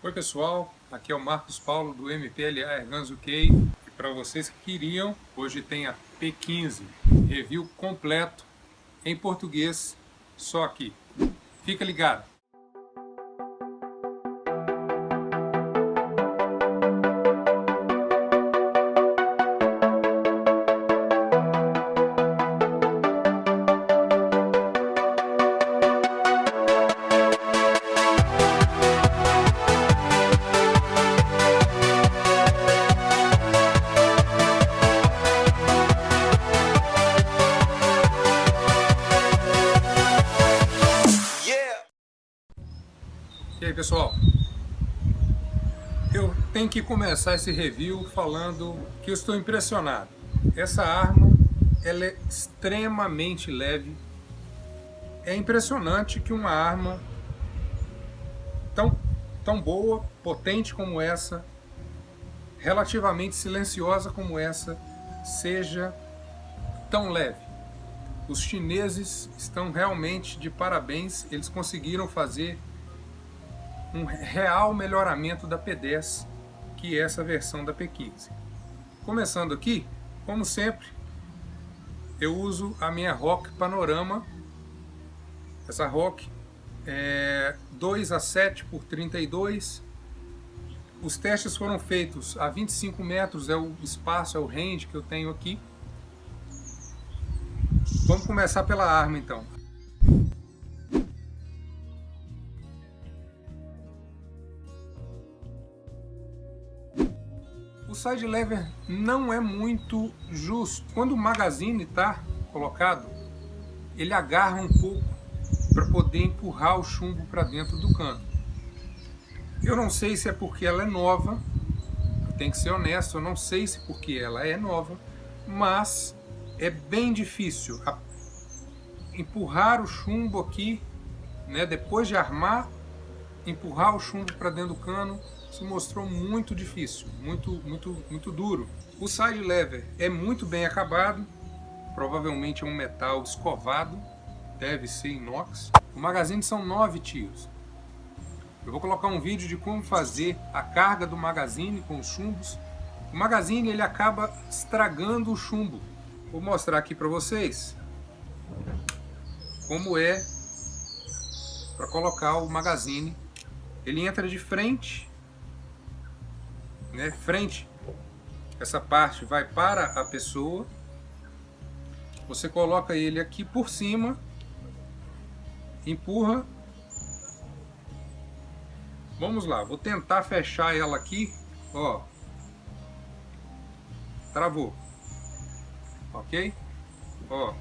Oi pessoal, aqui é o Marcos Paulo do MPLA Ergans UK e para vocês que queriam, hoje tem a P15 review completo em português, só aqui. Fica ligado! E aí pessoal, eu tenho que começar esse review falando que eu estou impressionado. Essa arma ela é extremamente leve. É impressionante que uma arma tão boa, potente como essa, relativamente silenciosa como essa, seja tão leve. Os chineses estão realmente de parabéns, eles conseguiram fazer um real melhoramento da P10, que é essa versão da P15. Começando aqui, como sempre, eu uso a minha ROC Panorama. Essa ROC é 2A7x32. Os testes foram feitos a 25 metros, é o espaço, é o range que eu tenho aqui. Vamos começar pela arma então. O side lever não é muito justo. Quando o magazine está colocado, ele agarra um pouco para poder empurrar o chumbo para dentro do cano. Eu não sei se é porque ela é nova, eu tenho que ser honesto, eu não sei se porque ela é nova, mas é bem difícil empurrar o chumbo aqui, né, depois de armar, empurrar o chumbo para dentro do cano. Se mostrou muito difícil, muito duro. O side lever é muito bem acabado, provavelmente é um metal escovado, deve ser inox. O magazine são 9 tiros. Eu vou colocar um vídeo de como fazer a carga do magazine com os chumbos. O magazine ele acaba estragando o chumbo. Vou mostrar aqui para vocês como é para colocar o magazine. Ele entra de frente, né? Frente, essa parte vai para a pessoa. Você coloca ele aqui por cima, empurra. Vamos lá, vou tentar fechar ela aqui, ó. Travou. Ok? Ó.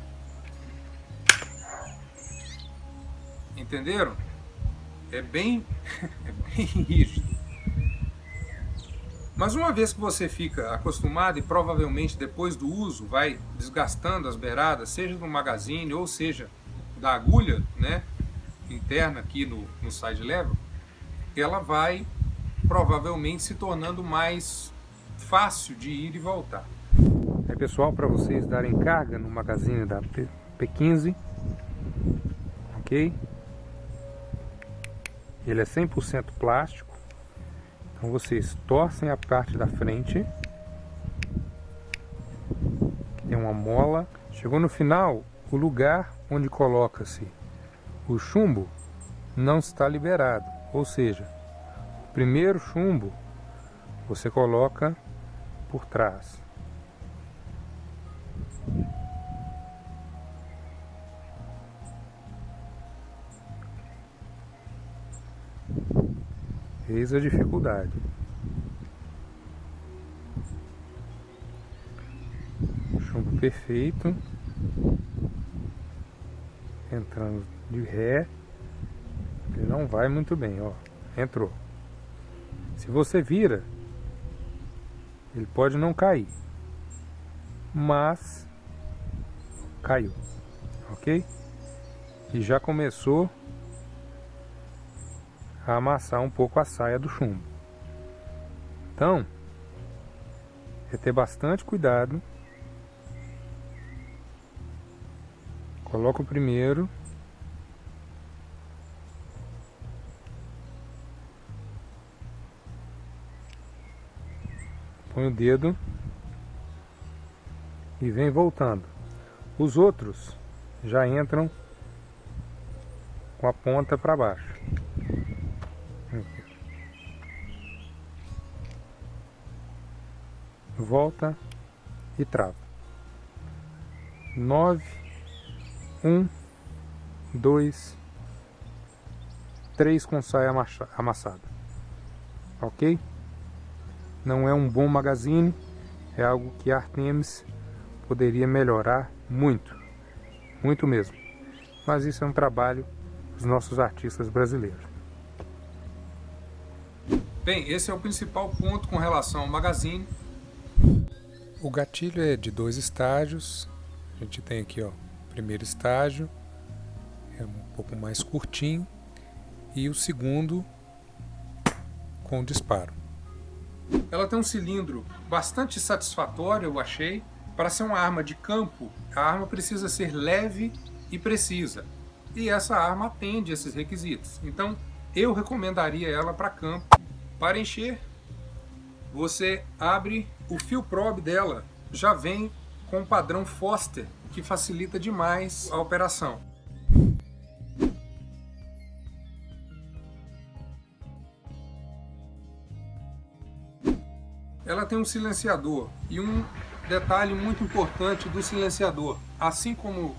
Entenderam? É bem rígido. Mas uma vez que você fica acostumado e provavelmente depois do uso vai desgastando as beiradas, seja do magazine ou seja da agulha, né, interna aqui no side lever, ela vai provavelmente se tornando mais fácil de ir e voltar. É pessoal, para vocês darem carga no magazine da P15, ok? Ele é 100% plástico, então vocês torcem a parte da frente, que tem uma mola. Chegou no final, o lugar onde coloca-se o chumbo não está liberado, ou seja, o primeiro chumbo você coloca por trás. Eis a dificuldade. Chumbo perfeito, entrando de ré. Ele não vai muito bem, ó. Entrou. Se você vira, ele pode não cair, mas caiu, ok? E já começou a amassar um pouco a saia do chumbo. Então, é ter bastante cuidado. Coloca o primeiro, põe o dedo e vem voltando. Os outros já entram com a ponta para baixo. Volta e trava. 9, 1, 2, 3 com saia amassada. Ok? Não é um bom magazine, é algo que a Artemis poderia melhorar muito, muito mesmo. Mas isso é um trabalho dos nossos artistas brasileiros. Bem, esse é o principal ponto com relação ao magazine. O gatilho é de 2 estágios. A gente tem aqui, ó, o primeiro estágio, é um pouco mais curtinho, e o segundo com disparo. Ela tem um cilindro bastante satisfatório, eu achei. Para ser uma arma de campo, a arma precisa ser leve e precisa. E essa arma atende esses requisitos. Então, eu recomendaria ela para campo. Para encher, você abre o fio probe dela, já vem com o padrão Foster, que facilita demais a operação. Ela tem um silenciador, e um detalhe muito importante do silenciador, assim como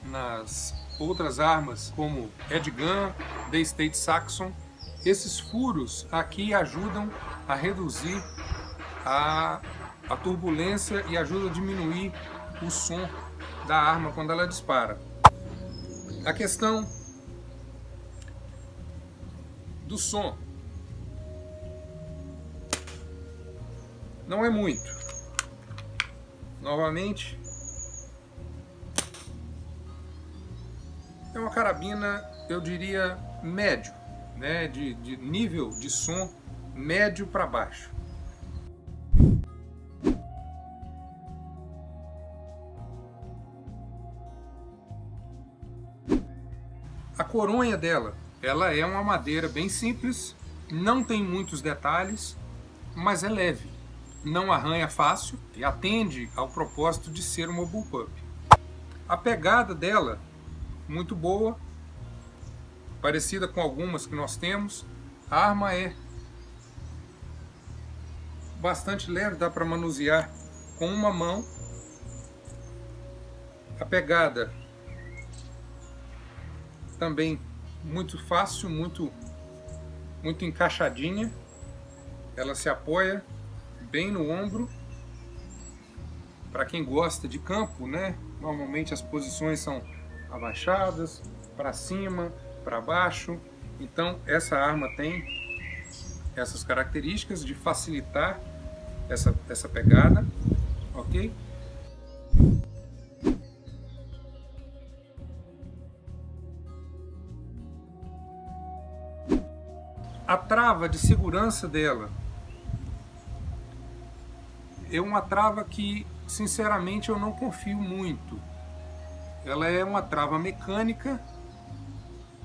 nas outras armas como Edgun, The State Saxon, esses furos aqui ajudam a reduzir a turbulência e ajudam a diminuir o som da arma quando ela dispara. A questão do som não é muito. Novamente, é uma carabina, eu diria, médio, né? de nível de som médio para baixo. A coronha dela, ela é uma madeira bem simples, não tem muitos detalhes, mas é leve, não arranha fácil e atende ao propósito de ser uma bullpup. A pegada dela, muito boa, parecida com algumas que nós temos. A arma é bastante leve, dá para manusear com uma mão. A pegada também muito fácil, muito encaixadinha. Ela se apoia bem no ombro. Para quem gosta de campo, né? Normalmente as posições são abaixadas, para cima, para baixo. Então essa arma tem essas características de facilitar essa pegada, ok? A trava de segurança dela é uma trava que, sinceramente, eu não confio muito. Ela é uma trava mecânica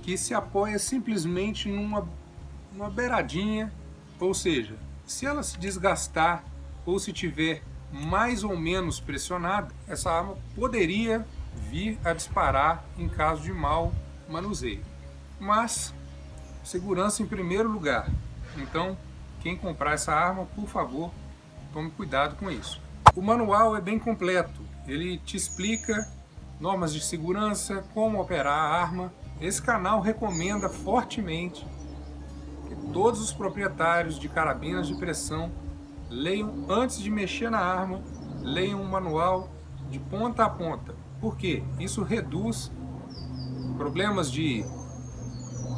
que se apoia simplesmente numa beiradinha, ou seja, se ela se desgastar ou se tiver mais ou menos pressionada, essa arma poderia vir a disparar em caso de mau manuseio. Mas segurança em primeiro lugar. Então, quem comprar essa arma, por favor, tome cuidado com isso. O manual é bem completo. Ele te explica normas de segurança, como operar a arma. Esse canal recomenda fortemente que todos os proprietários de carabinas de pressão leiam, antes de mexer na arma, leiam o manual de ponta a ponta. Por quê? Isso reduz problemas de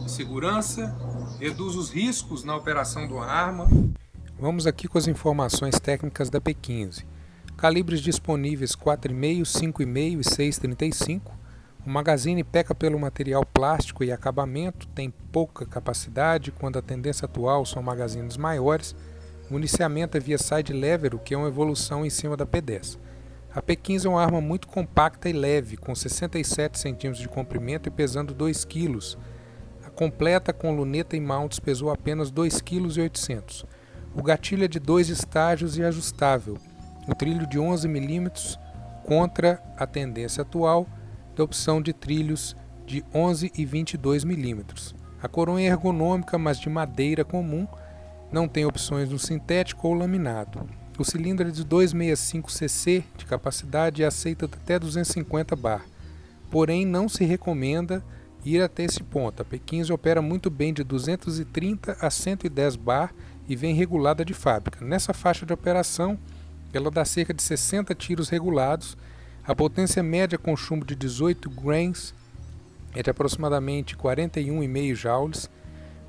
segurança, reduz os riscos na operação de uma arma. Vamos aqui com as informações técnicas da P15. Calibres disponíveis 4,5, 5,5 e 6,35. O magazine peca pelo material plástico e acabamento, tem pouca capacidade, quando a tendência atual são magazines maiores. O municiamento é via side lever, o que é uma evolução em cima da P10. A P15 é uma arma muito compacta e leve, com 67 cm de comprimento e pesando 2 kg. A completa com luneta e mounts pesou apenas 2,8 kg. O gatilho é de 2 estágios e ajustável. O trilho de 11 mm contra a tendência atual da opção de trilhos de 11 e 22 mm. A coroa é ergonômica, mas de madeira comum, não tem opções no sintético ou laminado. O cilindro é de 265 cc de capacidade e aceita até 250 bar. Porém, não se recomenda ir até esse ponto. A P15 opera muito bem de 230 a 110 bar e vem regulada de fábrica. Nessa faixa de operação, ela dá cerca de 60 tiros regulados. A potência média com chumbo de 18 grains é de aproximadamente 41,5 joules.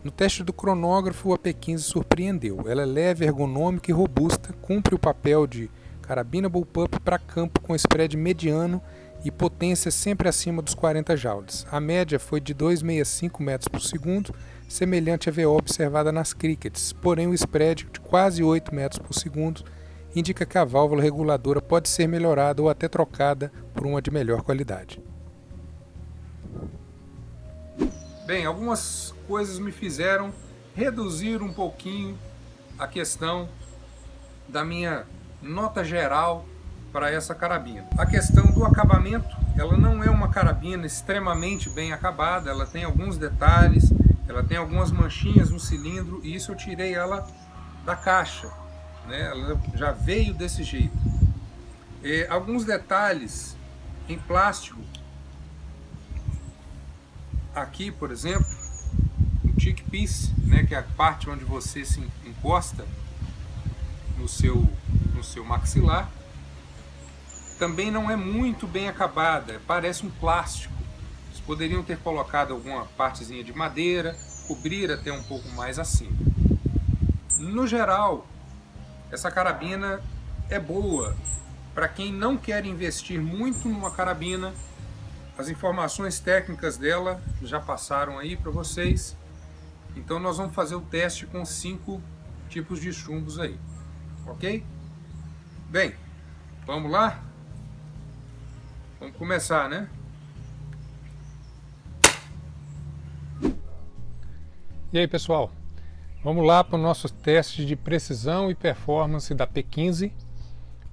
No teste do cronógrafo, a P15 surpreendeu. Ela é leve, ergonômica e robusta, cumpre o papel de carabina bullpup para campo com spread mediano e potência sempre acima dos 40 joules. A média foi de 2,65 metros por segundo, semelhante à VO observada nas crickets, porém o spread de quase 8 metros por segundo indica que a válvula reguladora pode ser melhorada ou até trocada por uma de melhor qualidade. Bem, algumas coisas me fizeram reduzir um pouquinho a questão da minha nota geral para essa carabina. A questão do acabamento, ela não é uma carabina extremamente bem acabada, ela tem alguns detalhes, ela tem algumas manchinhas no cilindro, e isso eu tirei ela da caixa, né? Ela já veio desse jeito. Alguns detalhes em plástico, aqui por exemplo, o cheek piece, né, que é a parte onde você se encosta no seu maxilar, também não é muito bem acabada, parece um plástico. Eles poderiam ter colocado alguma partezinha de madeira, cobrir até um pouco mais acima. No geral, essa carabina é boa para quem não quer investir muito numa carabina. As informações técnicas dela já passaram aí para vocês. Então nós vamos fazer o teste com 5 tipos de chumbos aí, ok? Bem, vamos lá? Vamos começar, né? E aí, pessoal? Vamos lá para o nosso teste de precisão e performance da P15.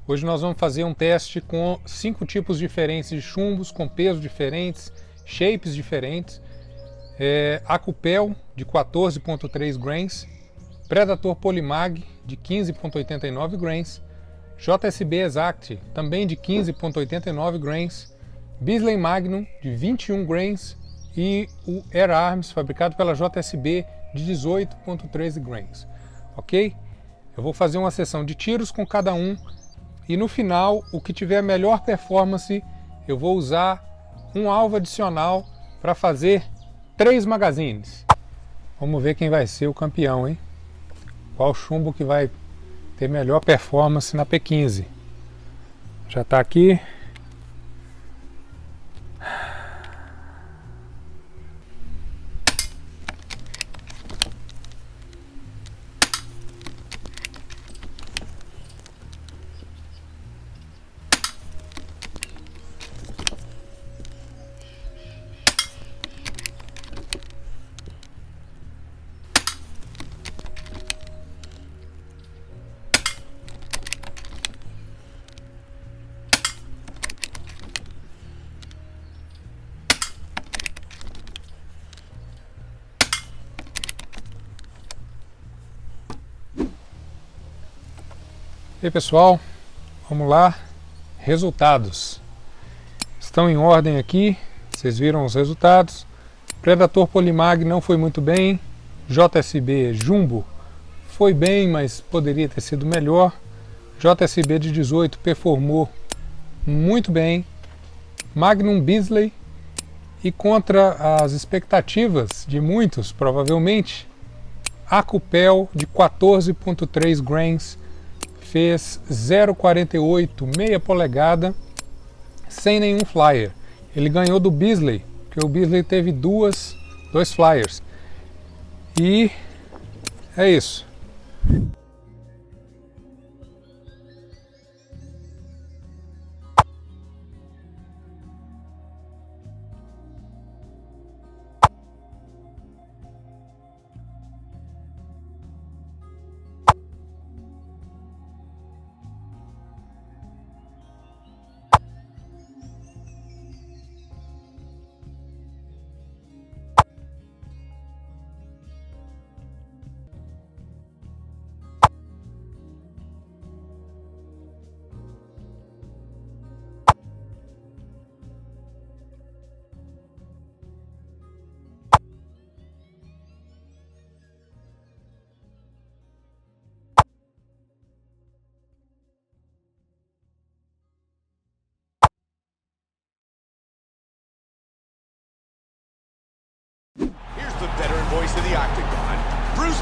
Hoje nós vamos fazer um teste com 5 tipos diferentes de chumbos, com pesos diferentes, shapes diferentes. Acupel de 14,3 grains, Predator Polymag de 15,89 grains, JSB Exact também de 15,89 grains, Bisley Magnum de 21 grains e o Air Arms fabricado pela JSB de 18,13 grains, ok? Eu vou fazer uma sessão de tiros com cada um e no final, o que tiver melhor performance, eu vou usar um alvo adicional para fazer 3 magazines. Vamos ver quem vai ser o campeão, hein? Qual chumbo que vai ter melhor performance na P15. Já está aqui. E aí, pessoal, vamos lá. Resultados estão em ordem aqui, vocês viram os resultados. Predator Polymag não foi muito bem, JSB Jumbo foi bem, mas poderia ter sido melhor. JSB de 18 performou muito bem. Magnum Bisley, e contra as expectativas de muitos, provavelmente, Acupel de 14,3 grains fez 0,48, meia polegada, sem nenhum flyer. Ele ganhou do Bisley, porque o Bisley teve dois flyers. E é isso.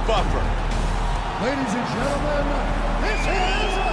buffer. Ladies and gentlemen, this is